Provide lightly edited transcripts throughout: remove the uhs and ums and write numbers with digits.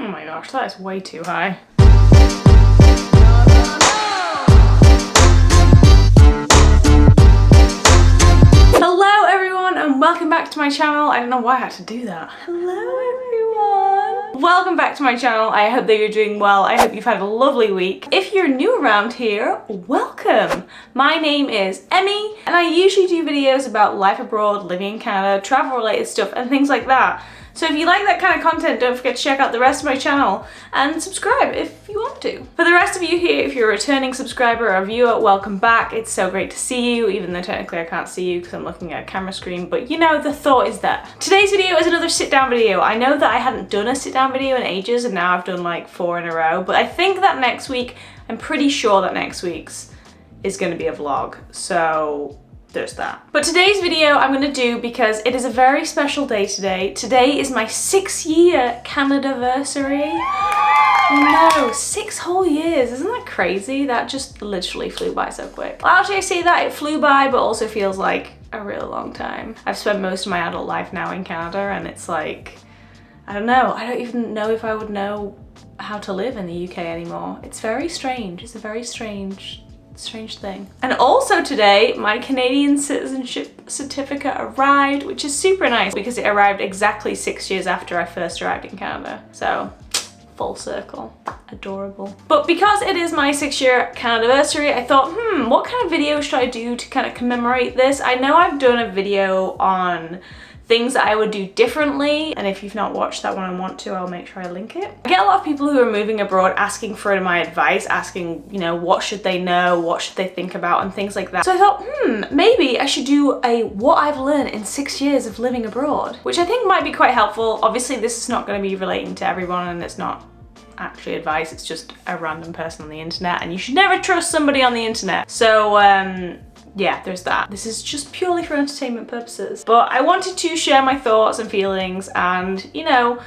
Oh my gosh, that is way too high. Hello everyone and welcome back to my channel. I don't know why I had to do that. Hello everyone. Welcome back to my channel. I hope that you're doing well. I hope you've had a lovely week. If you're new around here, welcome. My name is Emme and I usually do videos about life abroad, living in Canada, travel related stuff and things like that. So if you like that kind of content, don't forget to check out the rest of my channel and subscribe if you want to. For the rest of you here, if you're a returning subscriber or viewer, welcome back. It's so great to see you, even though technically I can't see you because I'm looking at a camera screen, but you know, the thought is there. Today's video is another sit down video. I know that I hadn't done a sit down video in ages and now I've done like 4 in a row, but I think that next week, I'm pretty sure that next week's is gonna be a vlog. So there's that. But today's video I'm gonna do because it is a very special day today. Today is my 6-year Canada-versary. Oh no, 6 whole years. Isn't that crazy? That just literally flew by so quick. Well, actually I say that, it flew by, but also feels like a really long time. I've spent most of my adult life now in Canada and it's like, I don't know. I don't even know if I would know how to live in the UK anymore. It's very strange. It's a very strange thing. And also today, my Canadian citizenship certificate arrived, which is super nice because it arrived exactly 6 years after I first arrived in Canada. So, full circle. Adorable. But because it is my 6-year Canada-versary, I thought, what kind of video should I do to kind of commemorate this? I know I've done a video on things that I would do differently, and if you've not watched that one and want to, I'll make sure I link it. I get a lot of people who are moving abroad asking for my advice, asking, you know, what should they know, what should they think about, and things like that. So I thought, maybe I should do a what I've learned in 6 years of living abroad, which I think might be quite helpful. Obviously, this is not going to be relating to everyone, and it's not actually advice, it's just a random person on the internet, and you should never trust somebody on the internet. So, yeah, there's that. This is just purely for entertainment purposes. But I wanted to share my thoughts and feelings and, you know,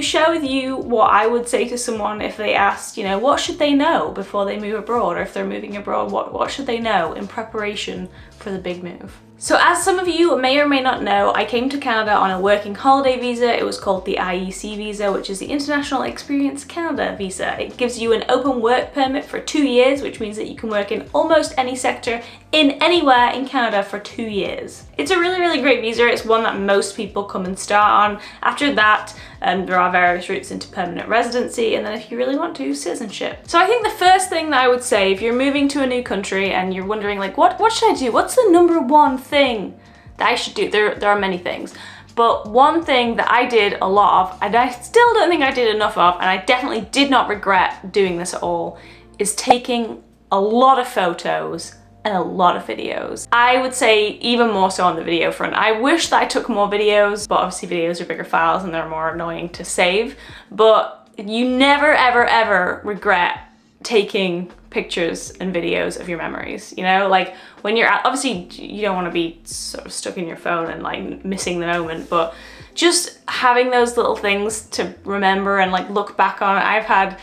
share with you what I would say to someone if they asked, you know, what should they know before they move abroad, or if they're moving abroad, what should they know in preparation for the big move? So as some of you may or may not know, I came to Canada on a working holiday visa. It was called the IEC visa, which is the International Experience Canada visa. It gives you an open work permit for 2 years, which means that you can work in almost any sector in anywhere in Canada for 2 years. It's a really, really great visa. It's one that most people come and start on. After that, there are various routes into permanent residency, and then if you really want to, citizenship. So I think the first thing that I would say, if you're moving to a new country and you're wondering like, what should I do? What's the number one thing that I should do? There are many things. But one thing that I did a lot of, and I still don't think I did enough of, and I definitely did not regret doing this at all, is taking a lot of photos and a lot of videos. I would say even more so on the video front. I wish that I took more videos, but obviously videos are bigger files and they're more annoying to save. But you never, ever, ever regret taking pictures and videos of your memories, you know? Like when you're out, obviously you don't want to be sort of stuck in your phone and like missing the moment, but just having those little things to remember and like look back on. I've had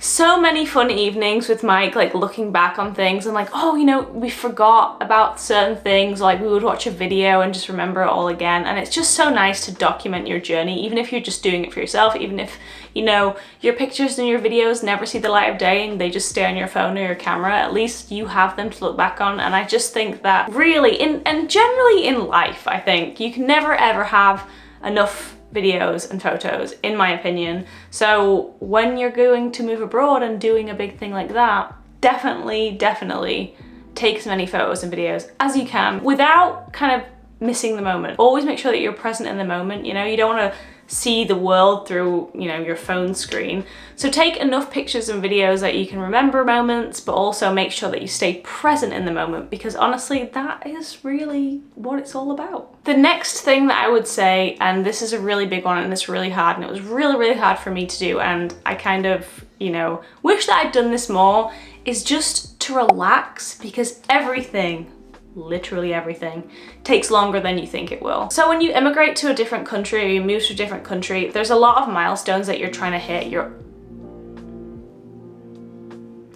so many fun evenings with Mike, like looking back on things and like, oh, you know, we forgot about certain things, like we would watch a video and just remember it all again. And it's just so nice to document your journey, even if you're just doing it for yourself, even if, you know, your pictures and your videos never see the light of day and they just stay on your phone or your camera, at least you have them to look back on. And I just think that really, and generally in life, I think you can never ever have enough videos and photos, in my opinion. So when you're going to move abroad and doing a big thing like that, definitely take as many photos and videos as you can without kind of missing the moment. Always make sure that you're present in the moment. You know, you don't want to see the world through, you know, your phone screen. So take enough pictures and videos that you can remember moments, but also make sure that you stay present in the moment, because honestly, that is really what it's all about. The next thing that I would say, and this is a really big one and it's really hard, and it was really, really hard for me to do, and I kind of, you know, wish that I'd done this more, is just to relax, because everything, literally everything, takes longer than you think it will. So when you immigrate to a different country or you move to a different country, there's a lot of milestones that you're trying to hit.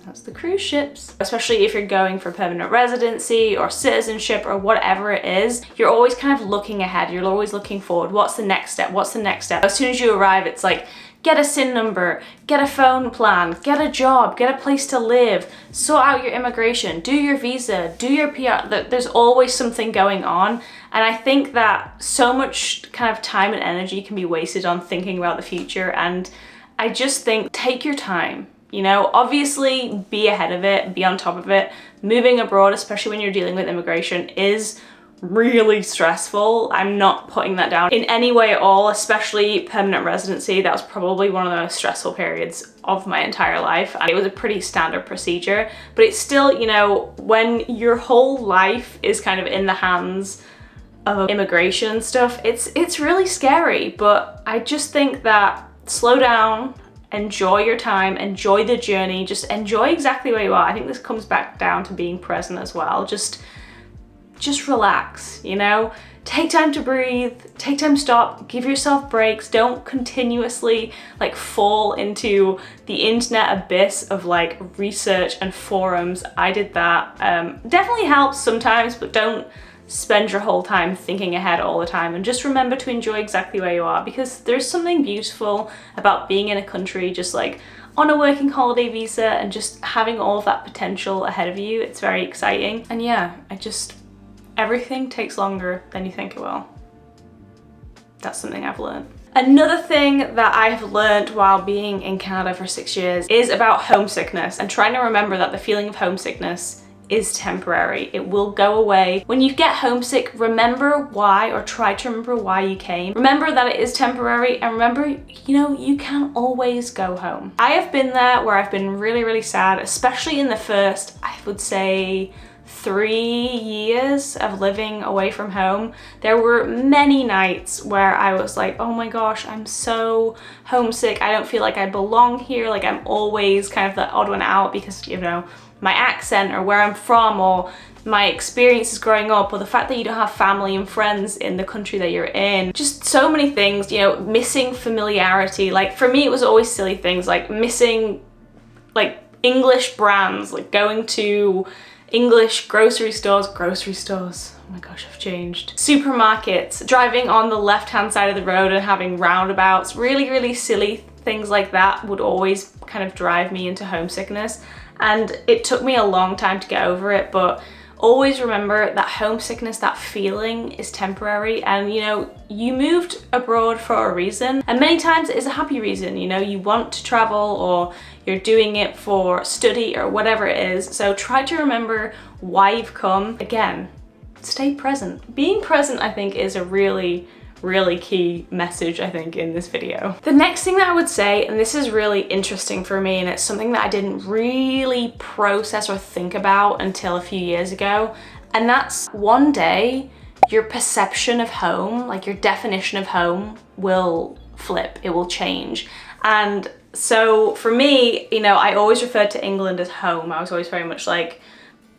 That's the cruise ships. Especially if you're going for permanent residency or citizenship or whatever it is, you're always kind of looking ahead. You're always looking forward. What's the next step? What's the next step? As soon as you arrive, it's like get a SIN number, get a phone plan, get a job, get a place to live, sort out your immigration, do your visa, do your PR. There's always something going on. And I think that so much kind of time and energy can be wasted on thinking about the future. And I just think, take your time. You know, obviously be ahead of it, be on top of it. Moving abroad, especially when you're dealing with immigration, is really stressful. I'm not putting that down in any way at all, especially permanent residency. That was probably one of the most stressful periods of my entire life. And it was a pretty standard procedure, but it's still, you know, when your whole life is kind of in the hands of immigration stuff, it's really scary. But I just think that slow down, enjoy your time, enjoy the journey, just enjoy exactly where you are. I think this comes back down to being present as well. Just relax, you know? Take time to breathe, take time to stop, give yourself breaks. Don't continuously like fall into the internet abyss of like research and forums. I did that. Definitely helps sometimes, but don't spend your whole time thinking ahead all the time. And just remember to enjoy exactly where you are, because there's something beautiful about being in a country just like on a working holiday visa and just having all of that potential ahead of you. It's very exciting. And yeah, everything takes longer than you think it will. That's something I've learned. Another thing that I've learned while being in Canada for 6 years is about homesickness, and trying to remember that the feeling of homesickness is temporary. It will go away. When you get homesick, remember why, or try to remember why you came. Remember that it is temporary, and remember, you know, you can always go home. I have been there where I've been really, really sad, especially in the first, I would say, 3 years of living away from home. There were many nights where I was like, oh my gosh, I'm so homesick. I don't feel like I belong here. Like I'm always kind of the odd one out because, you know, my accent or where I'm from or my experiences growing up or the fact that you don't have family and friends in the country that you're in. Just so many things, you know, missing familiarity. Like for me, it was always silly things like missing like English brands, like going to English grocery stores, oh my gosh, I've changed. Supermarkets, driving on the left-hand side of the road and having roundabouts, really, really silly things like that would always kind of drive me into homesickness. And it took me a long time to get over it, but always remember that homesickness, that feeling is temporary. And you know, you moved abroad for a reason, and many times it is a happy reason. You know, you want to travel or you're doing it for study or whatever it is. So try to remember why you've come. Again, stay present. Being present, I think, is a really key message, I think, in this video. The next thing that I would say, and this is really interesting for me, and it's something that I didn't really process or think about until a few years ago, and that's one day your perception of home, like your definition of home, will flip, it will change. And so for me, you know, I always referred to England as home. I was always very much like,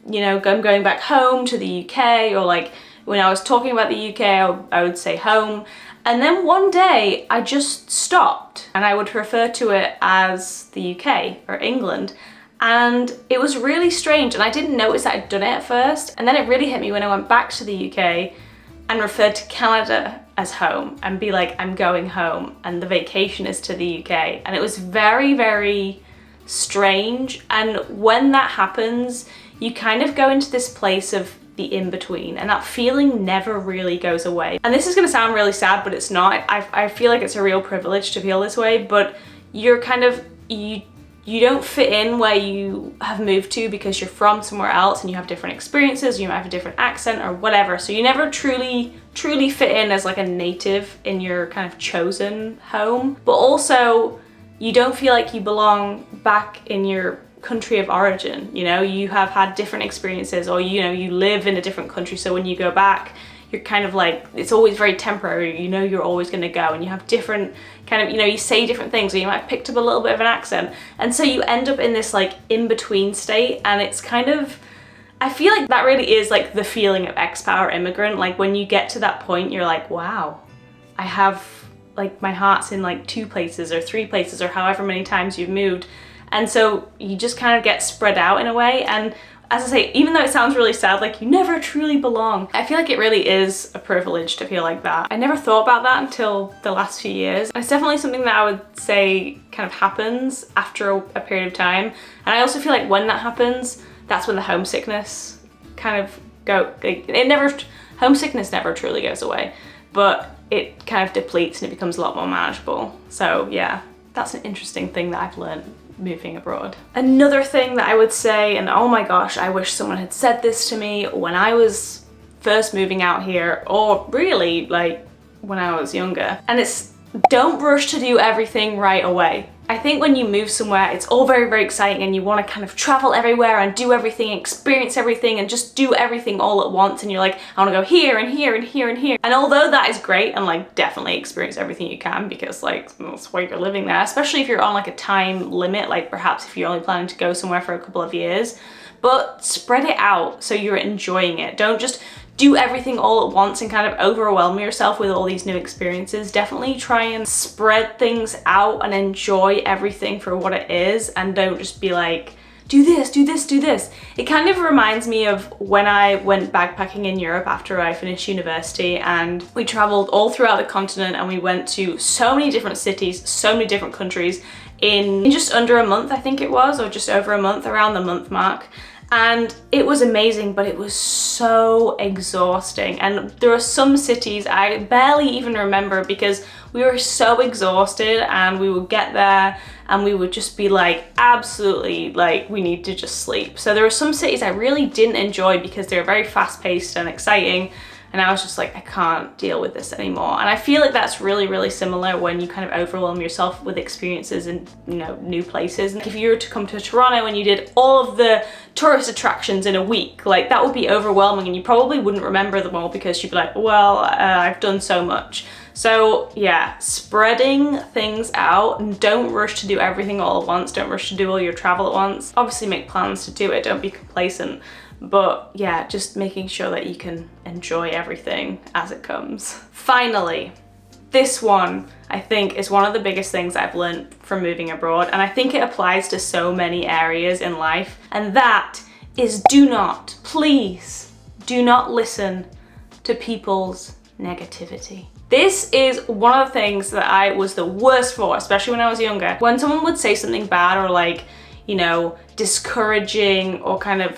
you know, I'm going back home to the UK, or like when I was talking about the UK, I would say home. And then one day I just stopped and I would refer to it as the UK or England. And it was really strange, and I didn't notice that I'd done it at first. And then it really hit me when I went back to the UK and referred to Canada as home and be like, I'm going home and the vacation is to the UK. And it was very, very strange. And when that happens, you kind of go into this place of the in-between, and that feeling never really goes away. And this is gonna sound really sad, but it's not. I feel like it's a real privilege to feel this way, but you're kind of, you don't fit in where you have moved to because you're from somewhere else and you have different experiences, you might have a different accent or whatever. So you never truly fit in as like a native in your kind of chosen home. But also you don't feel like you belong back in your country of origin. You know, you have had different experiences, or you know, you live in a different country, so when you go back, you're kind of like, it's always very temporary. You know, you're always going to go, and you have different kind of, you know, you say different things, or you might have picked up a little bit of an accent, and so you end up in this like in-between state. And it's kind of, I feel like that really is like the feeling of expat or immigrant. Like when you get to that point, you're like, wow, I have like, my heart's in like 2 places or 3 places or however many times you've moved. And so you just kind of get spread out in a way. And as I say, even though it sounds really sad, like you never truly belong, I feel like it really is a privilege to feel like that. I never thought about that until the last few years. It's definitely something that I would say kind of happens after a period of time. And I also feel like when that happens, that's when the homesickness kind of homesickness never truly goes away, but it kind of depletes and it becomes a lot more manageable. So yeah, that's an interesting thing that I've learned moving abroad. Another thing that I would say, and oh my gosh, I wish someone had said this to me when I was first moving out here, or really like when I was younger, and it's don't rush to do everything right away. I think when you move somewhere, it's all very, very exciting and you want to kind of travel everywhere and do everything, experience everything and just do everything all at once. And you're like, I want to go here and here and here and here. And although that is great and like definitely experience everything you can, because like that's why you're living there, especially if you're on like a time limit, like perhaps if you're only planning to go somewhere for a couple of years, but spread it out so you're enjoying it. Don't just do everything all at once and kind of overwhelm yourself with all these new experiences. Definitely try and spread things out and enjoy everything for what it is, and don't just be like, do this, do this, do this. It kind of reminds me of when I went backpacking in Europe after I finished university, and we traveled all throughout the continent and we went to so many different cities, so many different countries in just under a month, I think it was, or just over a month, around the month mark. And it was amazing, but it was so exhausting. And there are some cities I barely even remember because we were so exhausted, and we would get there and we would just be like, absolutely, like we need to just sleep. So there were some cities I really didn't enjoy because they were very fast paced and exciting. And I was just like, I can't deal with this anymore. And I feel like that's really, really similar when you kind of overwhelm yourself with experiences in, you know, new places. And if you were to come to Toronto and you did all of the tourist attractions in a week, like that would be overwhelming, and you probably wouldn't remember them all because you'd be like, well, I've done so much. So yeah, spreading things out, and don't rush to do everything all at once. Don't rush to do all your travel at once. Obviously make plans to do it, don't be complacent. But yeah, just making sure that you can enjoy everything as it comes. Finally, this one I think is one of the biggest things I've learned from moving abroad, and I think it applies to so many areas in life, and that is please do not listen to people's negativity. This is one of the things that I was the worst for, especially when I was younger. When someone would say something bad or like, you know, discouraging, or kind of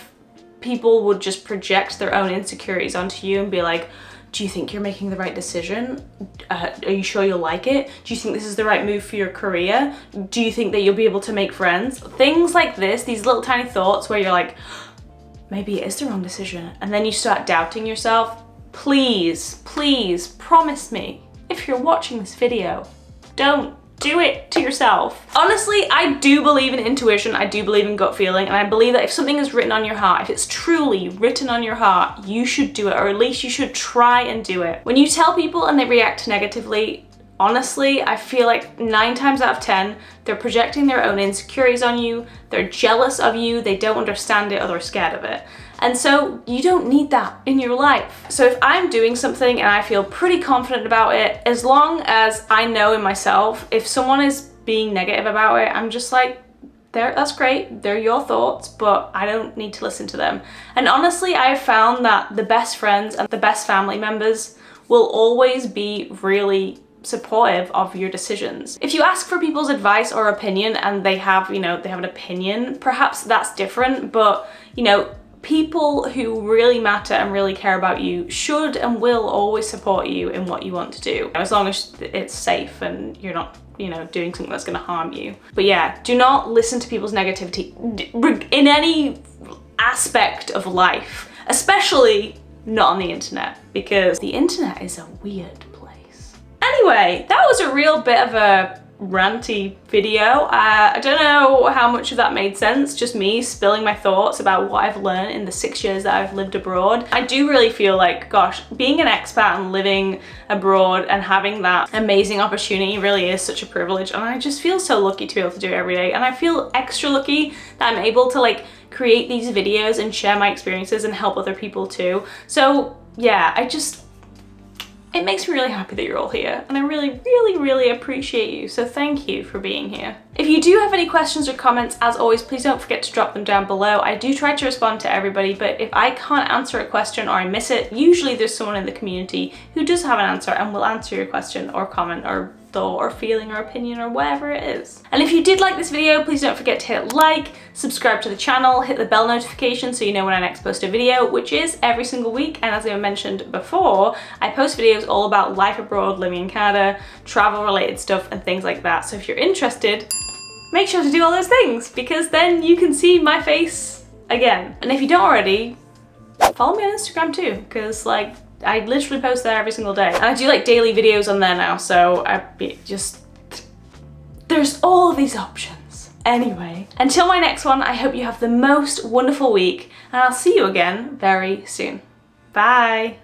people would just project their own insecurities onto you and be like, do you think you're making the right decision? Are you sure you'll like it? Do you think this is the right move for your career? Do you think that you'll be able to make friends? Things like this, these little tiny thoughts where you're like, maybe it is the wrong decision. And then you start doubting yourself. Please, please promise me, if you're watching this video, don't do it to yourself. Honestly, I do believe in intuition, I do believe in gut feeling, and I believe that if something is written on your heart, if it's truly written on your heart, you should do it, or at least you should try and do it. When you tell people and they react negatively, honestly, I feel like 9 times out of 10, they're projecting their own insecurities on you, they're jealous of you, they don't understand it, or they're scared of it. And so you don't need that in your life. So if I'm doing something and I feel pretty confident about it, as long as I know in myself, if someone is being negative about it, I'm just like, that's great, they're your thoughts, but I don't need to listen to them. And honestly, I have found that the best friends and the best family members will always be really supportive of your decisions. If you ask for people's advice or opinion and they have, you know, they have an opinion, perhaps that's different, but you know, people who really matter and really care about you should and will always support you in what you want to do, as long as it's safe and you're not, you know, doing something that's going to harm you. But yeah, do not listen to people's negativity in any aspect of life, especially not on the internet, because the internet is a weird place. Anyway, that was a real bit of a ranty video. I don't know how much of that made sense, just me spilling my thoughts about what I've learned in the 6 years that I've lived abroad. I do really feel like, gosh, being an expat and living abroad and having that amazing opportunity really is such a privilege, and I just feel so lucky to be able to do it every day. And I feel extra lucky that I'm able to like create these videos and share my experiences and help other people too. So yeah, It makes me really happy that you're all here, and I really appreciate you, so thank you for being here. If you do have any questions or comments, as always, please don't forget to drop them down below. I do try to respond to everybody, but if I can't answer a question or I miss it, usually there's someone in the community who does have an answer and will answer your question or comment or thought or feeling or opinion or whatever it is. And if you did like this video, please don't forget to hit like, subscribe to the channel, hit the bell notification so you know when I next post a video, which is every single week. And as I mentioned before, I post videos all about life abroad, living in Canada, travel related stuff and things like that. So if you're interested, make sure to do all those things because then you can see my face again. And if you don't already, follow me on Instagram too, because like I literally post there every single day. And I do like daily videos on there now, so there's all of these options. Anyway, until my next one, I hope you have the most wonderful week and I'll see you again very soon. Bye.